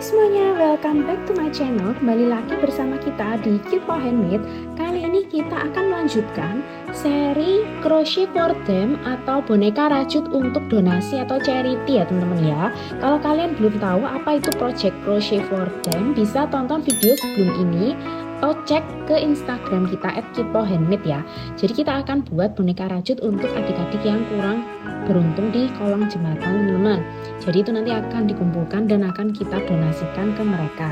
Semuanya, welcome back to my channel. Kembali lagi bersama kita di Cute Handmade. Kali ini kita akan melanjutkan seri crochet for them atau boneka rajut untuk donasi atau charity ya teman-teman ya. Kalau kalian belum tahu apa itu project crochet for them, bisa tonton video sebelum ini atau cek ke Instagram kita @cute_handmade ya. Jadi kita akan buat boneka rajut untuk adik-adik yang kurang beruntung di kolong jembatan teman-teman. Jadi itu nanti akan dikumpulkan dan akan kita donasikan ke mereka.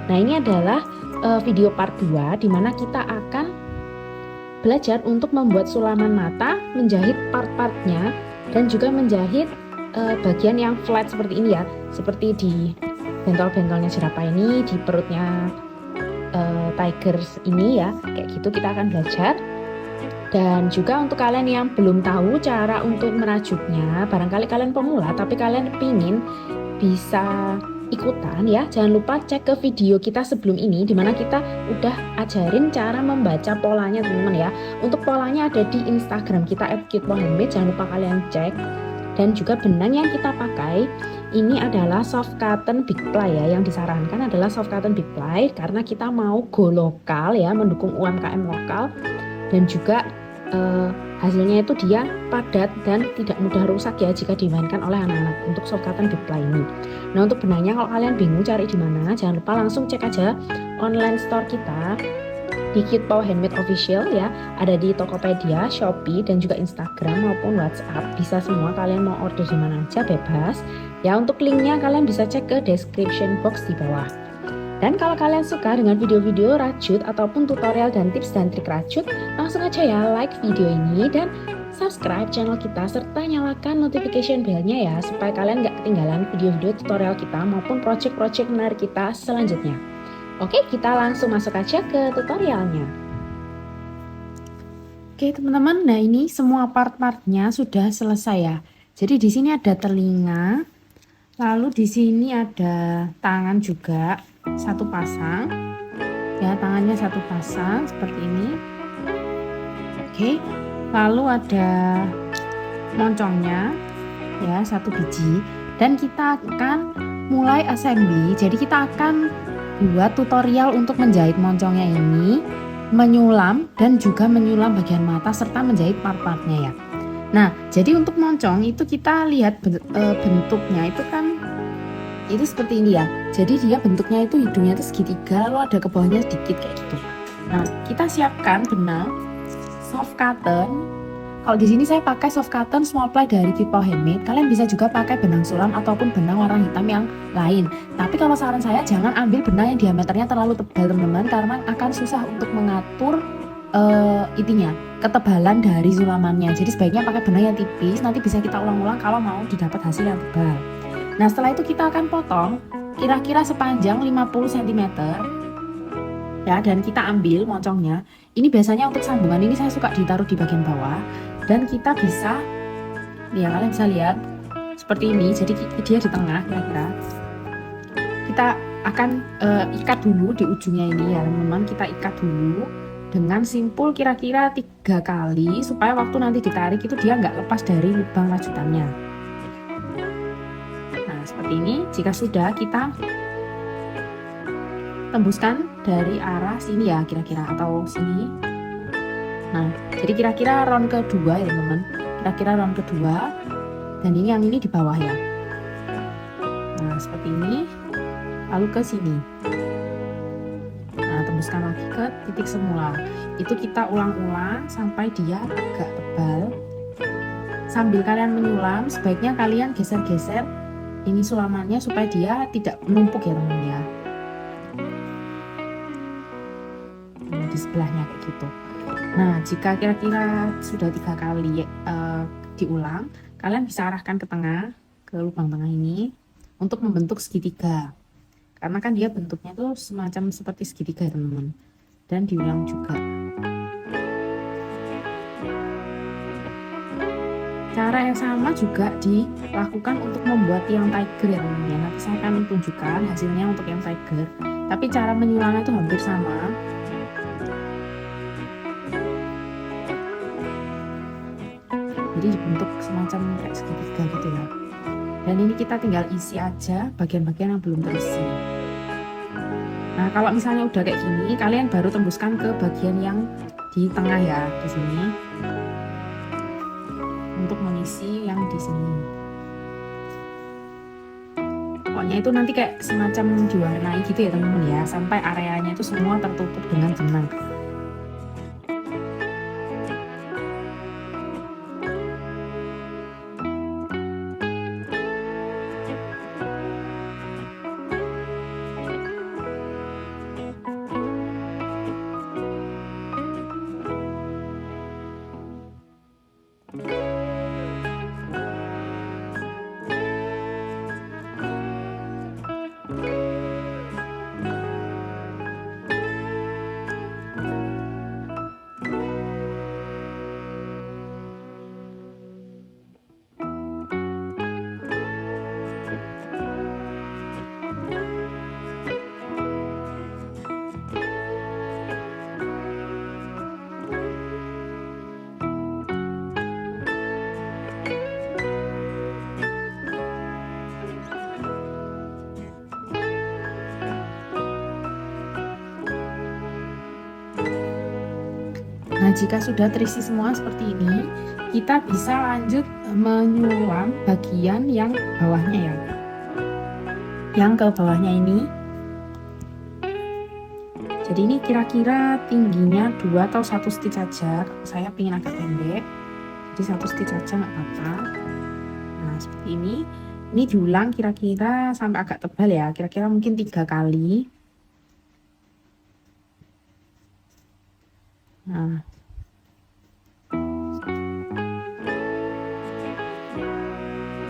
Nah ini adalah video part 2 di mana kita akan belajar untuk membuat sulaman mata, menjahit part-partnya dan juga menjahit bagian yang flat seperti ini ya. Seperti di bentol-bentolnya jerapah ini, di perutnya tigers ini ya, kayak gitu kita akan belajar. Dan juga untuk kalian yang belum tahu cara untuk merajutnya, barangkali kalian pemula tapi kalian pingin bisa ikutan ya, jangan lupa cek ke video kita sebelum ini dimana kita udah ajarin cara membaca polanya teman-teman ya. Untuk polanya ada di Instagram kita @cute_handmade, jangan lupa kalian cek. Dan juga benang yang kita pakai ini adalah soft cotton big ply ya, yang disarankan adalah soft cotton big ply karena kita mau go lokal ya, mendukung UMKM lokal. Dan juga hasilnya itu dia padat dan tidak mudah rusak ya jika dimainkan oleh anak-anak untuk soft cotton big ply ini. Nah untuk benangnya kalau kalian bingung cari di mana, jangan lupa langsung cek aja online store kita di Cute Handmade Official ya, ada di Tokopedia, Shopee dan juga Instagram maupun WhatsApp, bisa semua. Kalian mau order di mana aja bebas ya. Untuk linknya kalian bisa cek ke description box di bawah. Dan kalau kalian suka dengan video-video rajut ataupun tutorial dan tips dan trik rajut, langsung aja ya like video ini dan subscribe channel kita serta nyalakan notification bellnya ya, supaya kalian gak ketinggalan video-video tutorial kita maupun project-project menarik kita selanjutnya. Oke, kita langsung masuk aja ke tutorialnya. Oke teman-teman, nah ini semua part-partnya sudah selesai ya. Jadi di sini ada telinga, lalu di sini ada tangan juga satu pasang ya, tangannya satu pasang seperti ini. Oke, lalu ada moncongnya ya, satu biji. Dan kita akan mulai assembly. Jadi kita akan buat tutorial untuk menjahit moncongnya ini, menyulam dan juga menyulam bagian mata serta menjahit part-partnya ya. Nah jadi untuk moncong itu kita lihat bentuknya itu kan itu seperti ini ya. Jadi dia bentuknya itu hidungnya itu segitiga, lalu ada ke bawahnya sedikit kayak gitu. Nah kita siapkan benang soft cotton. Kalau di sini saya pakai soft cotton small ply dari Cute Handmade. Kalian bisa juga pakai benang sulam ataupun benang warna hitam yang lain. Tapi kalau saran saya jangan ambil benang yang diameternya terlalu tebal teman-teman, karena akan susah untuk mengatur ketebalan dari sulamannya. Jadi sebaiknya pakai benang yang tipis, nanti bisa kita ulang-ulang kalau mau didapat hasil yang tebal. Nah setelah itu kita akan potong kira-kira sepanjang 50 cm ya, dan kita ambil moncongnya. Ini biasanya untuk sambungan ini saya suka ditaruh di bagian bawah, dan kita bisa ya, kalian bisa lihat seperti ini. Jadi dia di tengah kira-kira. Kita akan ikat dulu di ujungnya ini ya teman-teman. Kita ikat dulu dengan simpul kira-kira 3 kali supaya waktu nanti ditarik itu dia nggak lepas dari lubang rajutannya. Seperti ini. Jika sudah, kita tembuskan dari arah sini ya kira-kira, atau sini. Nah jadi kira-kira round kedua ya teman-teman, kira-kira round kedua. Dan ini yang ini di bawah ya. Nah seperti ini, lalu ke sini. Nah tembuskan lagi ke titik semula. Itu kita ulang-ulang sampai dia agak tebal. Sambil kalian menyulam, sebaiknya kalian geser-geser ini sulamannya supaya dia tidak menumpuk ya teman-teman ya. Nah, di sebelahnya kayak gitu. Nah jika kira-kira sudah 3 kali diulang, kalian bisa arahkan ke tengah, ke lubang tengah ini untuk membentuk segitiga, karena kan dia bentuknya tuh semacam seperti segitiga teman-teman. Dan diulang juga. Cara yang sama juga dilakukan untuk membuat tiang tiger ya teman-teman. Nanti saya akan tunjukkan hasilnya untuk yang tiger. Tapi cara menyulamnya itu hampir sama. Jadi dibentuk semacam kayak segitiga gitu ya. Dan ini kita tinggal isi aja bagian-bagian yang belum terisi. Nah, kalau misalnya udah kayak gini, kalian baru tembuskan ke bagian yang di tengah ya, di sini. Untuk mengisi yang di sini. Pokoknya itu nanti kayak semacam diwarnai gitu ya teman-teman ya, sampai areanya itu semua tertutup dengan benang. Nah, jika sudah terisi semua seperti ini, kita bisa lanjut menyulam bagian yang bawahnya ya. Yang ke bawahnya ini. Jadi ini kira-kira tingginya 2 atau 1 stitch saja. Saya ingin agak pendek, jadi 1 stitch saja nggak apa-apa. Nah, seperti ini. Ini diulang kira-kira sampai agak tebal ya, kira-kira mungkin 3 kali. Nah,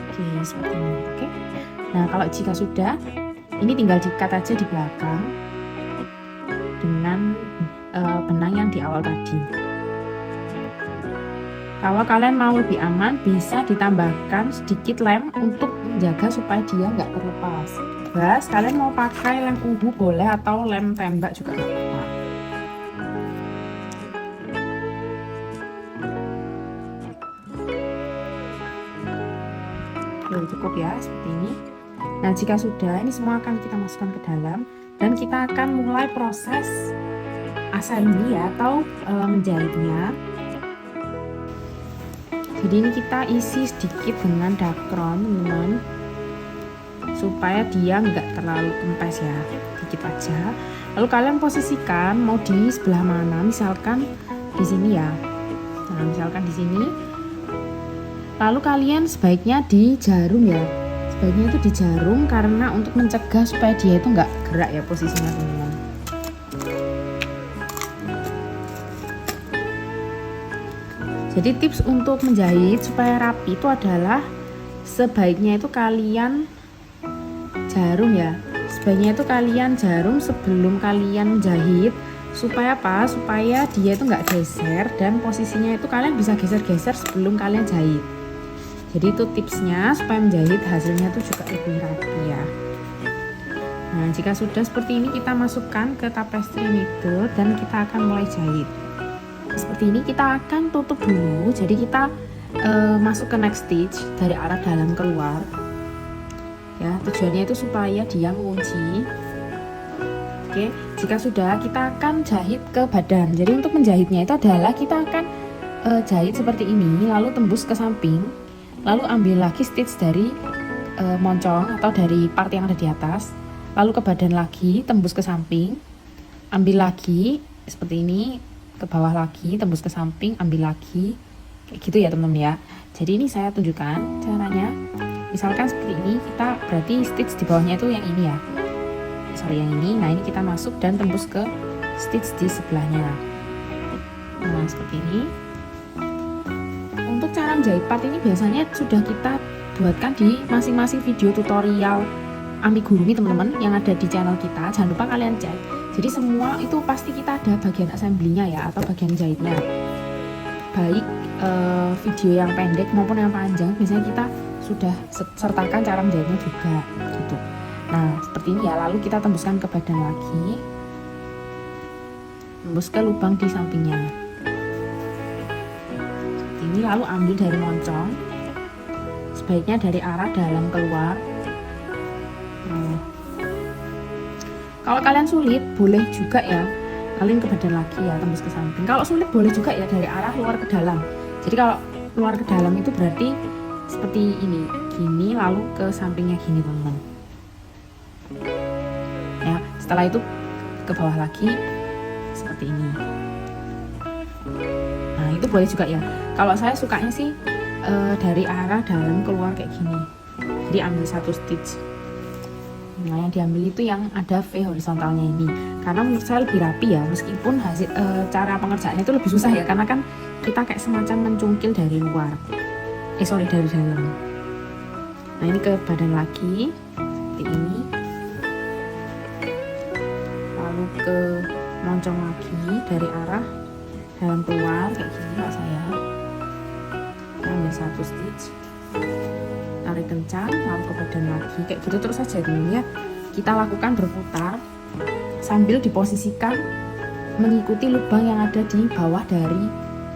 oke, seperti ini. Oke. Nah, kalau jika sudah, ini tinggal di-cut aja di belakang dengan benang yang di awal tadi. Kalau kalian mau lebih aman, bisa ditambahkan sedikit lem untuk menjaga supaya dia nggak terlepas. Bebas, kalian mau pakai lem uhu boleh atau lem tembak juga nggak apa-apa. Oke, cukup ya, seperti ini. Nah, jika sudah, ini semua akan kita masukkan ke dalam dan kita akan mulai proses assembly atau menjahitnya. Jadi ini kita isi sedikit dengan dakron teman-teman, supaya dia nggak terlalu kempes ya, sedikit aja. Lalu kalian posisikan mau di sebelah mana, misalkan di sini ya. Nah, misalkan di sini. Lalu kalian sebaiknya di jarum ya. Sebaiknya itu di jarum karena untuk mencegah supaya dia itu nggak gerak ya posisinya teman-teman. Jadi tips untuk menjahit supaya rapi itu adalah sebaiknya itu kalian jarum ya. Sebaiknya itu kalian jarum sebelum kalian jahit. Supaya apa? Supaya dia itu nggak geser dan posisinya itu kalian bisa geser-geser sebelum kalian jahit. Jadi itu tipsnya supaya menjahit hasilnya itu juga lebih rapi ya. Nah, jika sudah seperti ini kita masukkan ke tapestry needle dan kita akan mulai jahit. Seperti ini kita akan tutup dulu. Jadi kita masuk ke next stitch dari arah dalam keluar. Ya, tujuannya itu supaya dia mengunci. Oke, jika sudah kita akan jahit ke badan. Jadi untuk menjahitnya itu adalah kita akan jahit seperti ini, lalu tembus ke samping, lalu ambil lagi stitch dari moncong atau dari part yang ada di atas, lalu ke badan lagi, tembus ke samping, ambil lagi seperti ini, ke bawah lagi, tembus ke samping, ambil lagi, kayak gitu ya teman-teman ya. Jadi ini saya tunjukkan caranya. Misalkan seperti ini, kita berarti stitch di bawahnya itu yang ini ya, sorry yang ini. Nah, ini kita masuk dan tembus ke stitch di sebelahnya. Nah, seperti ini. Untuk cara menjahit part ini biasanya sudah kita buatkan di masing-masing video tutorial amigurumi teman-teman yang ada di channel kita. Jangan lupa kalian cek. Jadi semua itu pasti kita ada bagian assembly-nya ya, atau bagian jahitnya. Baik video yang pendek maupun yang panjang, biasanya kita sudah sertakan cara menjahitnya juga gitu. Nah, seperti ini ya. Lalu kita tembuskan ke badan lagi, tembus ke lubang di sampingnya seperti ini. Lalu ambil dari moncong, sebaiknya dari arah dalam keluar. Kalau kalian sulit boleh juga ya kalian ke badan lagi ya, tembus ke samping. Kalau sulit boleh juga ya dari arah luar ke dalam. Jadi kalau luar ke dalam itu berarti seperti ini, gini, lalu ke sampingnya gini teman-teman ya. Setelah itu ke bawah lagi seperti ini. Nah itu boleh juga ya. Kalau saya sukanya sih dari arah dalam keluar kayak gini, jadi ambil satu stitch. Nah yang diambil itu yang ada V horizontalnya ini, karena menurut saya lebih rapi ya, meskipun hasil cara pengerjaannya itu lebih susah ya, karena kan kita kayak semacam mencungkil dari luar, dari dalam. Nah ini ke badan lagi seperti ini, lalu ke moncong lagi dari arah dalam keluar kayak gini. Kalau saya ambil satu stitch, tarik kencang, lalu ke badan lagi kayak gitu terus saja teman ya. Kita lakukan berputar sambil diposisikan mengikuti lubang yang ada di bawah dari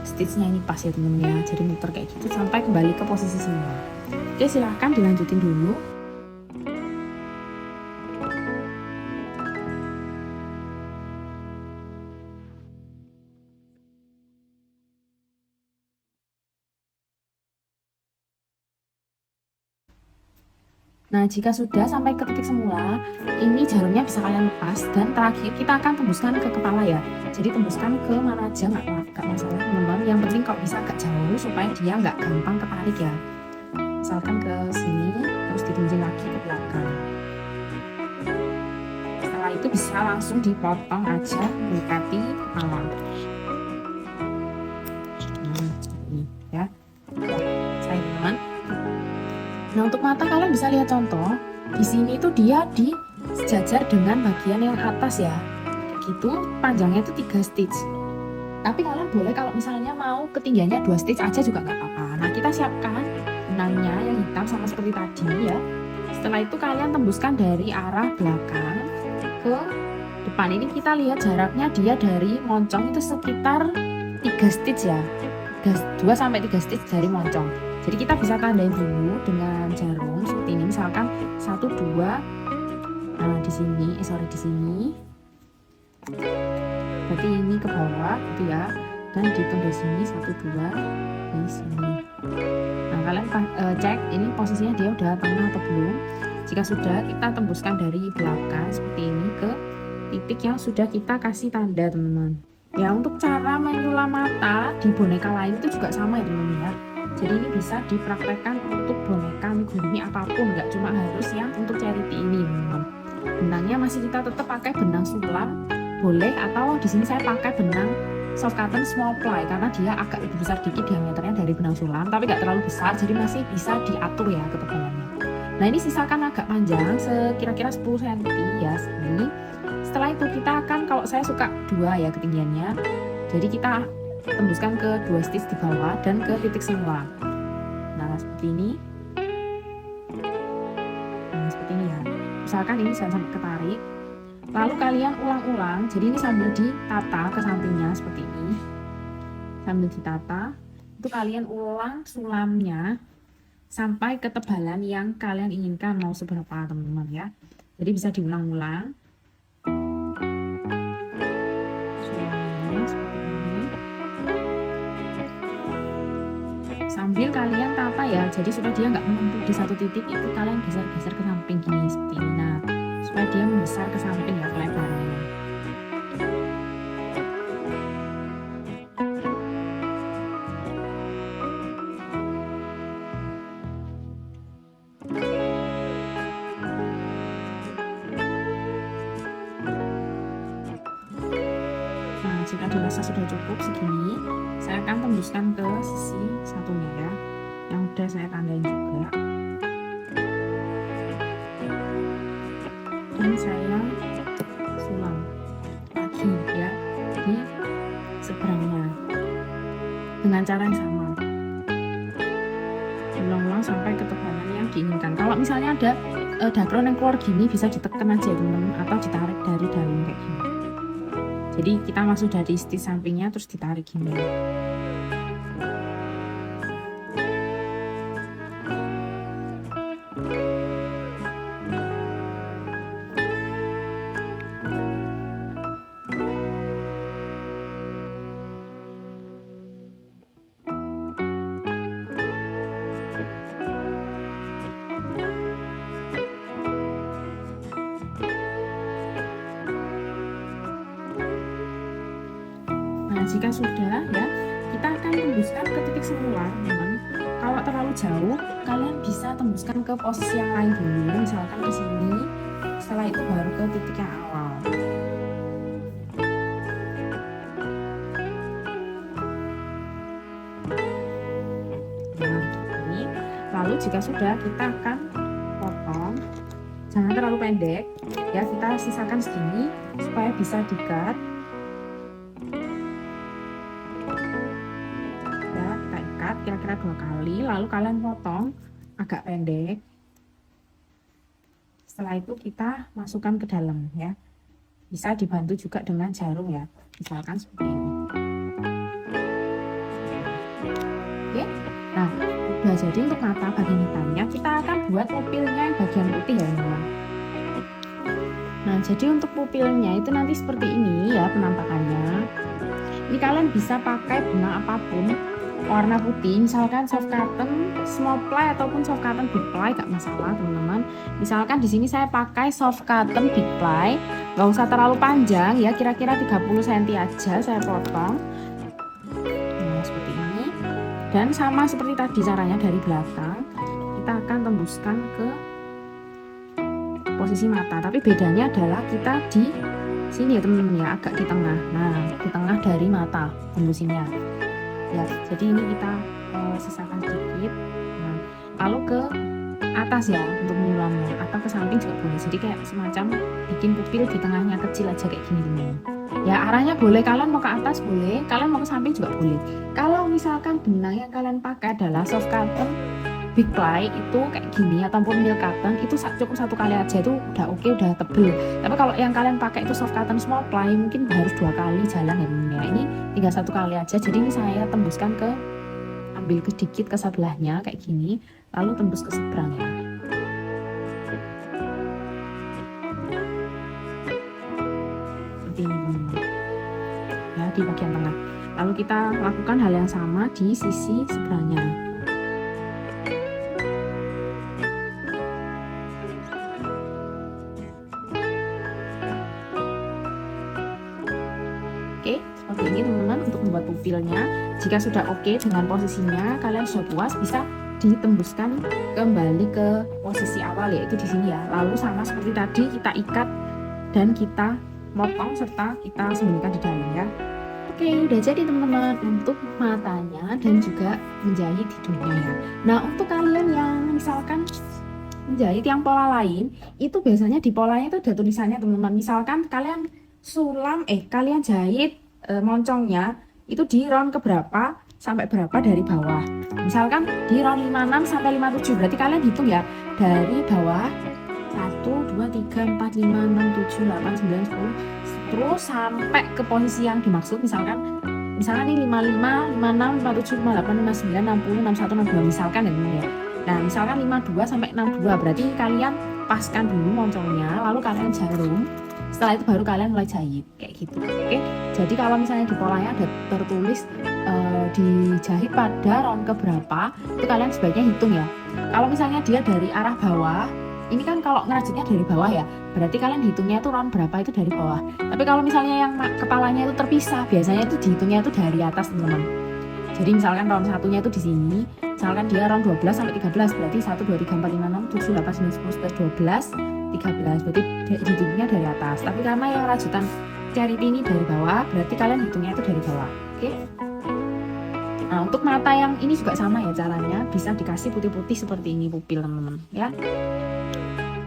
stitchnya ini pas ya teman-teman ya. Jadi muter kayak gitu sampai kembali ke posisi semula. Oke, silahkan dilanjutin dulu. Nah, jika sudah sampai ke titik semula, ini jarumnya bisa kalian lepas, dan terakhir kita akan tembuskan ke kepala ya. Jadi tembuskan ke mana aja nggak masalah teman-teman. Yang penting kalau bisa agak jauh supaya dia nggak gampang ketarik ya. Misalkan ke sini, terus ditunjuk lagi ke belakang. Setelah itu bisa langsung dipotong aja mendekati kepala. Nah, ini ya. Saya teman. Nah untuk mata kalian bisa lihat contoh di sini itu dia di sejajar dengan bagian yang atas ya, gitu. Panjangnya itu 3 stitch. Tapi kalian boleh kalau misalnya mau ketinggiannya 2 stitch aja juga nggak apa-apa. Nah kita siapkan benangnya yang hitam sama seperti tadi ya. Setelah itu kalian tembuskan dari arah belakang ke depan. Ini kita lihat jaraknya dia dari moncong itu sekitar 3 stitch ya, 2-3 stitch dari moncong. Jadi kita bisa tandain dulu dengan jarum seperti ini, misalkan 1, 2, nah di sini, di sini, berarti ini ke bawah gitu ya, dan dihitung dari sini 1, 2, di sini. Nah kalian cek ini posisinya dia udah tengah atau belum. Jika sudah, kita tembuskan dari belakang seperti ini ke titik yang sudah kita kasih tanda teman-teman. Ya untuk cara menyulam mata di boneka lain itu juga sama ya teman-teman ya. Jadi ini bisa dipraktekkan untuk boneka amigurumi apapun, nggak cuma harus yang untuk charity ini teman-teman. Benangnya masih kita tetap pakai benang sulam boleh, atau di sini saya pakai benang soft cotton small ply karena dia agak lebih besar dikit diameternya dari benang sulam, tapi nggak terlalu besar, jadi masih bisa diatur ya ketebalannya. Nah ini sisakan agak panjang sekira-kira 10 cm ya segini. Setelah itu kita akan, kalau saya suka 2 ya ketinggiannya, jadi kita tembuskan ke 2 stitch di bawah dan ke titik semula. Nah seperti ini. Nah seperti ini ya. Misalkan ini jangan sampai ketarik. Lalu kalian ulang-ulang. Jadi ini sambil ditata ke sampingnya seperti ini. Sambil ditata, itu kalian ulang sulamnya sampai ketebalan yang kalian inginkan mau seberapa teman-teman ya. Jadi bisa diulang-ulang. Sambil kalian tata ya, jadi supaya dia nggak menumpuk di satu titik, itu kalian geser-geser ke samping gini seperti ini. Nah supaya dia membesar ke samping ya kelebarannya. Nah jika dirasa sudah cukup segini, saya akan tembuskan ke sisi satunya ya, yang udah saya tandain juga, dan saya sulam lagi ya di seberangnya dengan cara yang sama, ulang-ulang sampai ketebalan yang diinginkan. Kalau misalnya ada dakron yang keluar gini, bisa ditekan aja teman-teman, atau ditarik dari dalam kayak gini. Jadi kita masuk dari stitch sampingnya terus ditarik gini. jika sudah ya, kita akan tembuskan ke titik semula, teman. Kalau terlalu jauh, kalian bisa tembuskan ke posisi yang lain dulu, misalkan ke sini. Setelah itu baru ke titik yang awal. Nah, begini. Lalu jika sudah, kita akan potong. Jangan terlalu pendek, ya, kita sisakan segini supaya bisa di-cut. Ya, kita ikat kira-kira 2 kali, lalu kalian potong agak pendek. Setelah itu kita masukkan ke dalam, ya. Bisa dibantu juga dengan jarum, ya, misalkan seperti ini. Oke, nah udah jadi untuk mata bagian hitamnya. Kita akan buat pupilnya yang bagian putih ya, teman. Nah, jadi untuk pupilnya itu nanti seperti ini ya penampakannya. Ini kalian bisa pakai benang apapun warna putih, misalkan soft cotton, small ply ataupun soft cotton big ply, gak masalah teman-teman. Misalkan di sini saya pakai soft cotton big ply, gak usah terlalu panjang ya, kira-kira 30 cm aja saya potong. Nah, seperti ini. Dan sama seperti tadi caranya dari belakang, kita akan tembuskan ke posisi mata, tapi bedanya adalah kita di sini ya teman-teman ya, agak di tengah. Nah, di tengah dari mata tembusinnya ya. Jadi ini kita sisakan sedikit. Nah, lalu ke atas ya untuk menyulamnya, atau ke samping juga boleh. Jadi kayak semacam bikin pupil di tengahnya kecil aja kayak gini teman. Ya, arahnya boleh, kalian mau ke atas boleh, kalian mau ke samping juga boleh. Kalau misalkan benang yang kalian pakai adalah soft cotton big ply itu kayak gini ataupun milk cotton, itu cukup 1 kali aja, itu udah oke, udah tebel. Tapi kalau yang kalian pakai itu soft cotton small ply, mungkin harus 2 kali jalan ya. Ini tinggal 1 kali aja. Jadi ini saya tembuskan ke, ambil sedikit ke sebelahnya kayak gini, lalu tembus ke seberangnya. Seperti ini ya, di bagian tengah. Lalu kita lakukan hal yang sama di sisi seberangnya. Oke, seperti ini teman-teman untuk membuat pupilnya. Jika sudah oke dengan posisinya, kalian sudah puas, bisa ditembuskan kembali ke posisi awal, yaitu di sini ya. Lalu sama seperti tadi, kita ikat dan kita motong serta kita sembunyikan di dalam ya. Oke, udah jadi teman-teman untuk matanya dan juga menjahit hidungnya ya. Nah, untuk kalian yang misalkan menjahit yang pola lain, itu biasanya di polanya itu ada tulisannya teman-teman. Misalkan kalian kalian jahit moncongnya itu di round keberapa sampai berapa dari bawah. Misalkan di round 56 sampai 57, berarti kalian hitung ya dari bawah 1, 2, 3, 4, 5, 6, 7, 8, 9, 10 terus sampai ke posisi yang dimaksud. Misalkan ini 55, 56, 57, 58, 59, 60, 61, 62 misalkan ya. Nah, misalkan 52 sampai 62, berarti kalian paskan dulu moncongnya, lalu kalian jarum. Setelah itu baru kalian mulai jahit kayak gitu. Oke, jadi kalau misalnya di polanya ada tertulis dijahit pada round keberapa, itu kalian sebaiknya hitung ya. Kalau misalnya dia dari arah bawah, ini kan kalau ngerajutnya dari bawah ya, berarti kalian hitungnya itu round berapa itu dari bawah. Tapi kalau misalnya yang kepalanya itu terpisah, biasanya itu dihitungnya itu dari atas teman-teman. Jadi misalkan round satunya itu di sini, misalkan dia round 12 sampai 13, berarti 1, 2, 3, 4, 5, 6, 7, 8, 9, 10, 11, 12, 13, berarti hitungnya dari atas. Tapi karena yang rajutan charity ini dari bawah, berarti kalian hitungnya itu dari bawah. Oke. Nah, untuk mata yang ini juga sama ya caranya, bisa dikasih putih-putih seperti ini pupil teman-teman ya.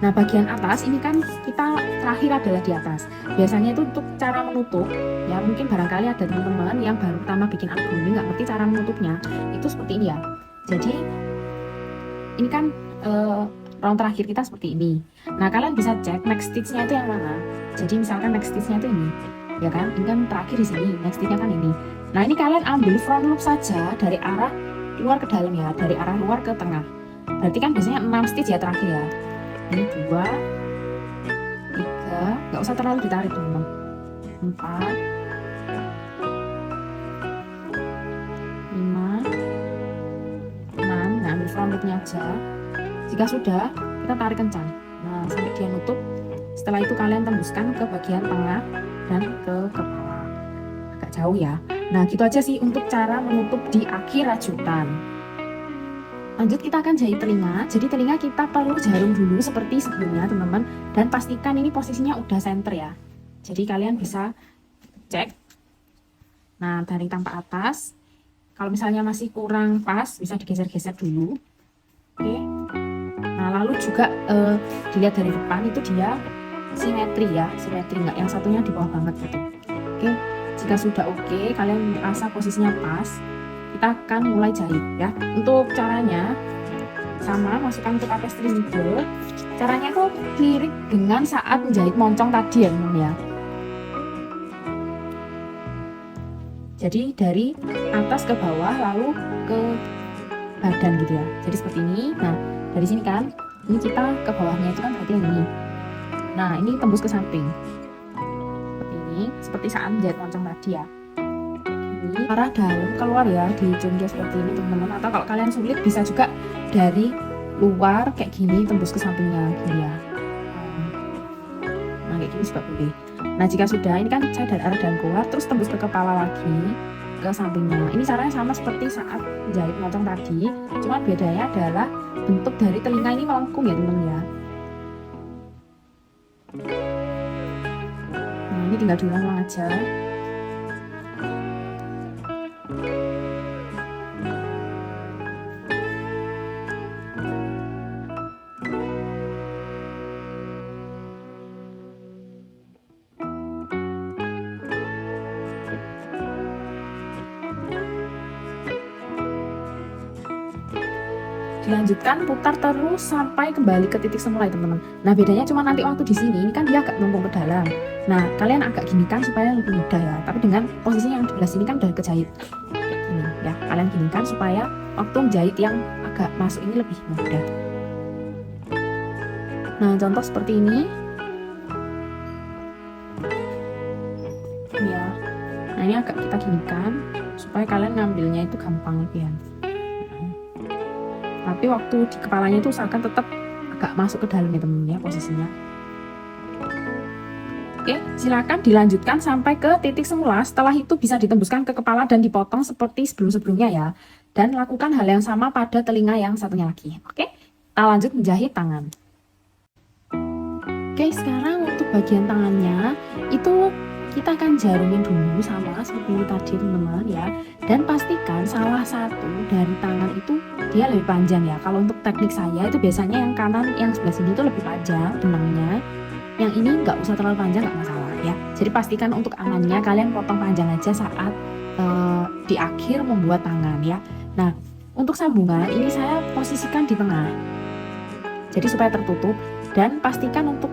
Nah, bagian atas ini kan kita terakhir adalah di atas. Biasanya itu untuk cara menutup ya, mungkin barangkali ada teman-teman yang baru pertama bikin album ini nggak ngerti cara menutupnya, itu seperti ini ya. Jadi ini kan round terakhir kita seperti ini. Nah, kalian bisa cek next stitch-nya itu yang mana. Jadi misalkan next stitch-nya itu ini, ya kan? Ini kan terakhir di sini, next stitch-nya kan ini. Nah, ini kalian ambil front loop saja dari arah luar ke dalam ya, dari arah luar ke tengah. Berarti kan biasanya 6 stitch ya terakhir ya. Ini 2, 3, nggak usah terlalu ditarik teman-teman. 4, 5, 6. Nah, ambil front loop-nya aja. Jika sudah, kita tarik kencang. Nah, sampai dia nutup. Setelah itu kalian tembuskan ke bagian tengah dan ke kepala. Agak jauh ya. Nah, gitu aja sih untuk cara menutup di akhir rajutan. Lanjut kita akan jahit telinga. Jadi telinga kita perlu jarum dulu seperti sebelumnya teman-teman. Dan pastikan ini posisinya udah center ya. Jadi kalian bisa cek. Nah, dari tampak atas. Kalau misalnya masih kurang pas, bisa digeser-geser dulu. Oke. Nah, lalu juga dilihat dari depan itu dia simetri ya. Simetri, nggak yang satunya di bawah banget gitu. Oke. Jika sudah oke, kalian merasa posisinya pas, kita akan mulai jahit ya. Untuk caranya sama, masukkan untuk tapestry needle. Caranya itu mirip dengan saat menjahit moncong tadi ya teman ya. Jadi dari atas ke bawah lalu ke badan gitu ya. Jadi seperti ini. Nah, dari sini kan, ini kita ke bawahnya itu kan berarti yang ini. Nah, ini tembus ke samping. Seperti saat menjahit moncong tadi ya. Ini arah dalam keluar ya, dijunjung seperti ini teman-teman. Atau kalau kalian sulit bisa juga dari luar kayak gini tembus ke sampingnya gini ya. Nah, kayak gini juga boleh. Nah, jika sudah, ini kan saya dari arah dalam keluar terus tembus ke kepala lagi ke sampingnya. Ini caranya sama seperti saat menjahit moncong tadi, cuma bedanya adalah bentuk dari telinga ini melengkung ya teman-teman ya. Ini tinggal diulang-ulang aja. Dilanjutkan putar terus sampai kembali ke titik semula ya teman-teman. Nah, bedanya cuma nanti waktu di sini ini kan dia agak melengkung ke dalam. Nah, kalian agak ginikan supaya lebih mudah ya. Tapi dengan posisi yang di belah sini kan udah kejahit kayak gini ya. Kalian ginikan supaya waktu menjahit yang agak masuk ini lebih mudah. Nah, contoh seperti ini. Ya. Nah, ini agak kita ginikan supaya kalian ngambilnya itu gampang lebih ya. Tapi waktu di kepalanya itu usahakan tetap agak masuk ke dalam ya teman-teman ya posisinya. Oke, silakan dilanjutkan sampai ke titik semula. Setelah itu bisa ditembuskan ke kepala dan dipotong seperti sebelum-sebelumnya ya. Dan lakukan hal yang sama pada telinga yang satunya lagi. Oke, kita lanjut menjahit tangan. Oke, sekarang untuk bagian tangannya itu kita akan jarumin dulu sama seperti ini tadi teman-teman ya. Dan pastikan salah satu dari tangan itu dia lebih panjang ya. Kalau untuk teknik saya itu biasanya yang kanan yang sebelah sini itu lebih panjang benangnya. Yang ini nggak usah terlalu panjang, nggak masalah ya. Jadi pastikan untuk amannya kalian potong panjang aja saat di akhir membuat tangan ya. Nah, untuk sambungan ini saya posisikan di tengah. Jadi supaya tertutup dan pastikan untuk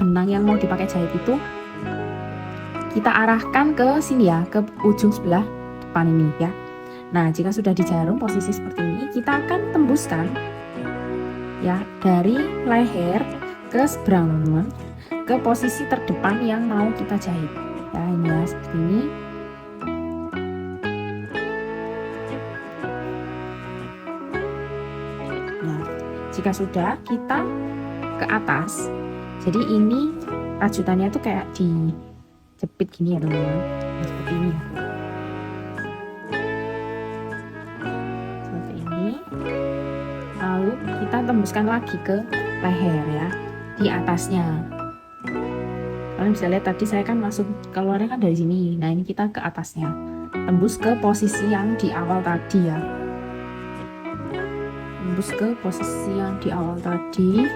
benang yang mau dipakai jahit itu kita arahkan ke sini ya, ke ujung sebelah depan ini ya. Nah, jika sudah dijarum posisi seperti ini, kita akan tembuskan ya dari leher ke seberang teman-teman, ke posisi terdepan yang mau kita jahit. Ya, ini ya seperti ini. Nah, jika sudah kita ke atas. Jadi ini rajutannya tuh kayak dijepit gini ya teman-teman. Nah, seperti ini ya. Seperti ini. Lalu kita tembuskan lagi ke leher ya, di atasnya. Kalian bisa lihat tadi saya kan masuk keluarnya kan dari sini. Nah, ini kita ke atasnya. Tembus ke posisi yang di awal tadi ya. Tembus ke posisi yang di awal tadi.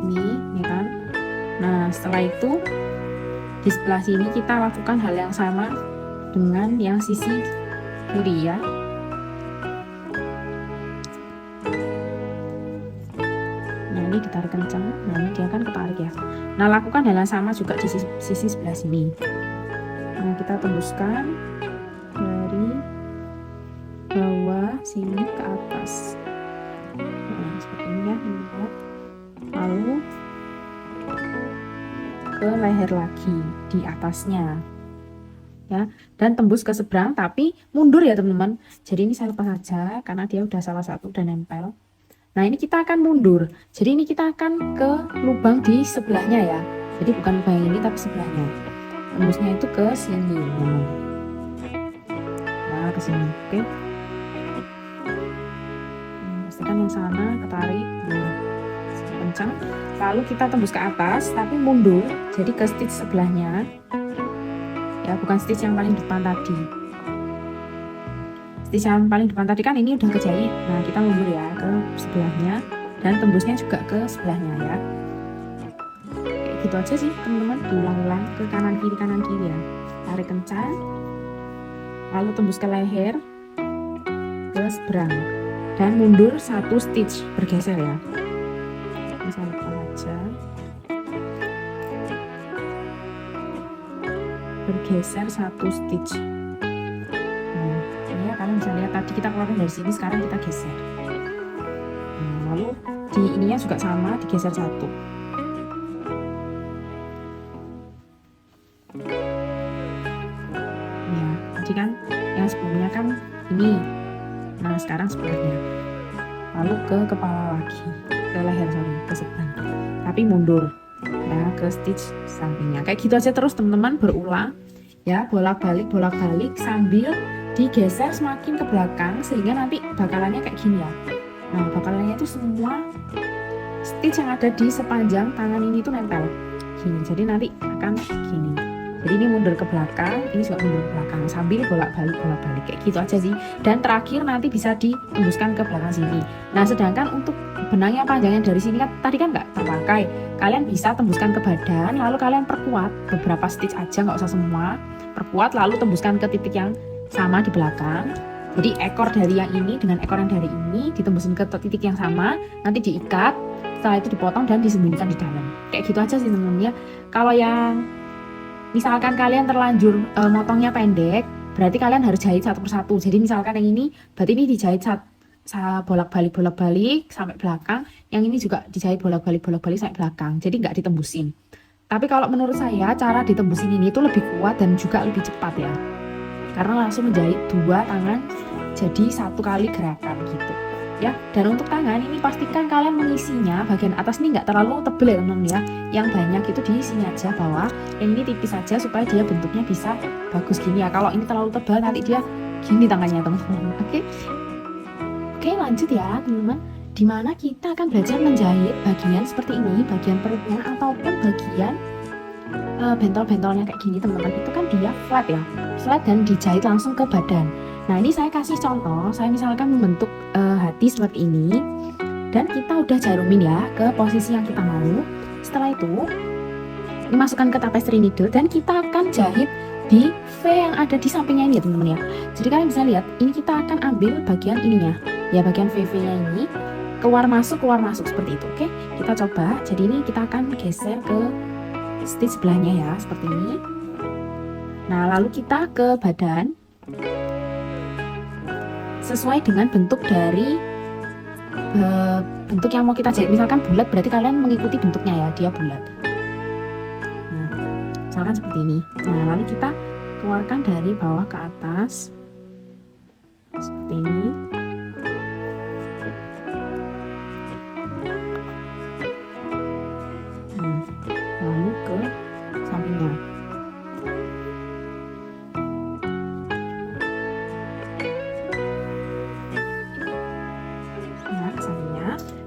Ini kan. Nah, setelah itu di sebelah sini kita lakukan hal yang sama dengan yang sisi kiri ya. Nah, ini ditarik kencang. Nah, ini dia kan ketarik ya. Nah, lakukan hal yang sama juga di sisi sebelah sini. Nah, kita tembuskan dari bawah sini ke atas. Nah, seperti ini ya. Lalu ke leher lagi di atasnya ya, dan tembus ke seberang tapi mundur ya teman-teman. Jadi ini saya lepas saja karena dia udah salah satu udah nempel. Nah, ini kita akan mundur, jadi ini kita akan ke lubang di sebelahnya ya. Jadi bukan bagian ini tapi sebelahnya. Tembusnya itu ke sini. Nah, ke sini. Oke. Pastikan yang sana ketarik kencang. Lalu kita tembus ke atas tapi mundur. Jadi ke stitch sebelahnya. Ya, bukan stitch yang paling depan tadi. Stitch yang paling depan tadi kan ini udah kejahit. Nah, kita mundur ya ke sebelahnya dan tembusnya juga ke sebelahnya ya. Kayak gitu aja sih teman-teman, diulang-ulang ke kanan kiri ya. Tarik kencang. Lalu tembus ke leher, ke seberang dan mundur 1 stitch, bergeser ya. Misalnya aja. Bergeser 1 stitch. Nah, ini ya, kalian bisa lihat tadi kita keluarin dari sini, sekarang kita geser. Nah, lalu di ininya juga sama, digeser 1. Ya, tadi kan yang sebelumnya kan ini. Nah, sekarang sebelahnya. Lalu ke kepala lagi, ke leher ke seberang. Tapi mundur ya ke stitch sampingnya. Kayak gitu aja terus teman-teman, berulang ya, bolak-balik sambil digeser semakin ke belakang sehingga nanti bakalannya kayak gini ya. Nah, bakalannya itu semua stitch yang ada di sepanjang tangan ini tuh nempel gini. Jadi nanti akan gini. Jadi ini mundur ke belakang, ini juga mundur ke belakang sambil bolak-balik kayak gitu aja sih. Dan terakhir nanti bisa ditembuskan ke belakang sini. Nah, sedangkan untuk benangnya panjangnya dari sini kan tadi kan nggak terpakai. Kalian bisa tembuskan ke badan, lalu kalian perkuat beberapa stitch aja, nggak usah semua. Perkuat lalu tembuskan ke titik yang sama di belakang. Jadi ekor dari yang ini dengan ekor yang dari ini ditembusin ke titik yang sama, nanti diikat. Setelah itu dipotong dan disembunyikan di dalam. Kayak gitu aja sih temen-temen ya. Kalau yang misalkan kalian terlanjur motongnya pendek, berarti kalian harus jahit satu persatu. Jadi misalkan yang ini, berarti ini dijahit bolak-balik sampai belakang. Yang ini juga dijahit bolak-balik sampai belakang. Jadi nggak ditembusin. Tapi kalau menurut saya cara ditembusin ini tuh lebih kuat dan juga lebih cepat ya. Karena langsung menjahit 2 tangan jadi 1 kali gerakan gitu. Ya, dan untuk tangan ini pastikan kalian mengisinya bagian atas ini nggak terlalu tebel ya teman-teman ya. Yang banyak itu di sini aja bawah, yang ini tipis saja supaya dia bentuknya bisa bagus gini ya. Kalau ini terlalu tebal nanti dia gini tangannya teman-teman. Oke, lanjut ya teman-teman. Dimana kita akan belajar menjahit bagian seperti ini, bagian perutnya ataupun bagian bentol-bentolnya kayak gini teman-teman. Itu kan dia flat ya, flat dan dijahit langsung ke badan. Nah, ini saya kasih contoh, saya misalkan membentuk hati seperti ini dan kita udah jarumin ya ke posisi yang kita mau. Setelah itu dimasukkan ke tapestry needle dan kita akan jahit di V yang ada di sampingnya ini ya teman-teman ya. Jadi kalian bisa lihat, ini kita akan ambil bagian ininya ya, bagian VV-nya ini keluar masuk seperti itu. Oke, kita coba. Jadi ini kita akan geser ke stitch sebelahnya ya, seperti ini. Nah, lalu kita ke badan sesuai dengan bentuk dari bentuk yang mau kita jahit. Misalkan bulat, berarti kalian mengikuti bentuknya ya, dia bulat. Nah, misalkan seperti ini. Nah, lalu kita keluarkan dari bawah ke atas seperti ini. Nah, lalu ke sampingnya.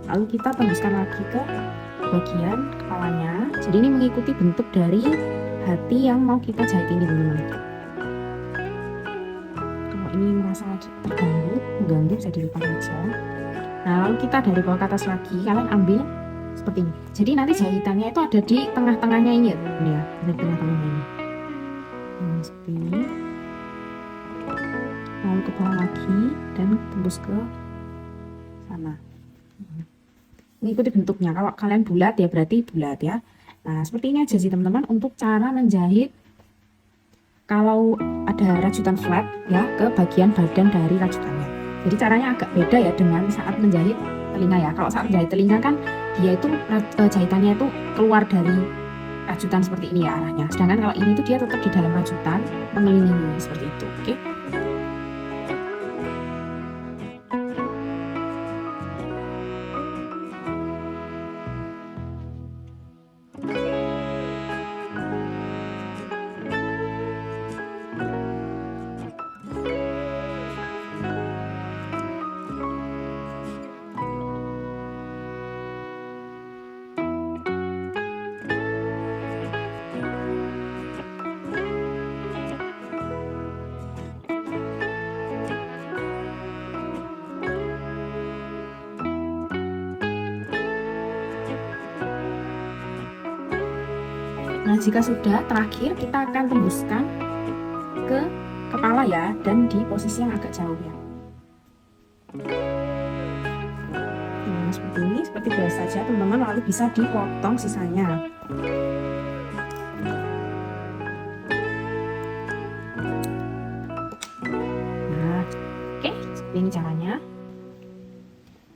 Lalu kita tembuskan lagi ke bagian kepalanya. Jadi ini mengikuti bentuk dari hati yang mau kita jahit ini teman-teman. Kalau ini merasa mengganggu bisa dilupakan aja. Nah, lalu kita dari bawah ke atas lagi, kalian ambil seperti ini. Jadi nanti jahitannya itu ada di tengah-tengahnya ini ya teman-teman ya, di tengah-tengahnya ini. Nah, seperti ini. Lalu ke bawah lagi dan tembus ke sana. Mengikuti bentuknya. Kalau kalian bulat ya berarti bulat ya. Nah, seperti ini aja sih teman-teman untuk cara menjahit kalau ada rajutan flat ya ke bagian badan dari rajutannya. Jadi caranya agak beda ya dengan saat menjahit telinga ya. Kalau saat menjahit telinga kan dia itu jahitannya itu keluar dari rajutan seperti ini ya arahnya. Sedangkan kalau ini tuh dia tetap di dalam rajutan mengelilingi seperti itu. Oke. Nah, jika sudah, terakhir kita akan tembuskan ke kepala ya, dan di posisi yang agak jauh ya. Nah, seperti ini, seperti biasa saja teman-teman, lalu bisa dipotong sisanya. Nah, oke, seperti ini caranya.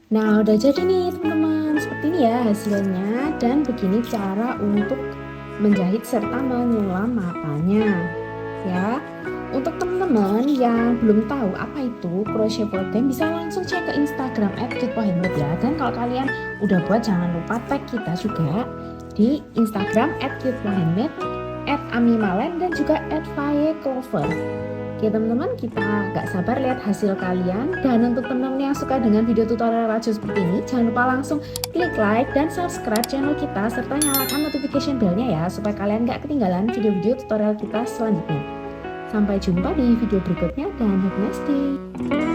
Nah, udah jadi nih teman-teman, seperti ini ya hasilnya, dan begini cara untuk menjahit serta menyulam matanya ya. Untuk teman-teman yang belum tahu apa itu crochet pordem, bisa langsung cek ke Instagram @cutpohandmade ya. Dan kalau kalian udah buat, jangan lupa tag kita juga di Instagram @cutpohandmade, @amimalen, dan juga @vayeclover. Oke teman-teman, kita gak sabar lihat hasil kalian. Dan untuk teman-teman yang suka dengan video tutorial rajut seperti ini, jangan lupa langsung klik like dan subscribe channel kita, serta nyalakan notification bellnya ya, supaya kalian gak ketinggalan video-video tutorial kita selanjutnya. Sampai jumpa di video berikutnya dan have a nice day.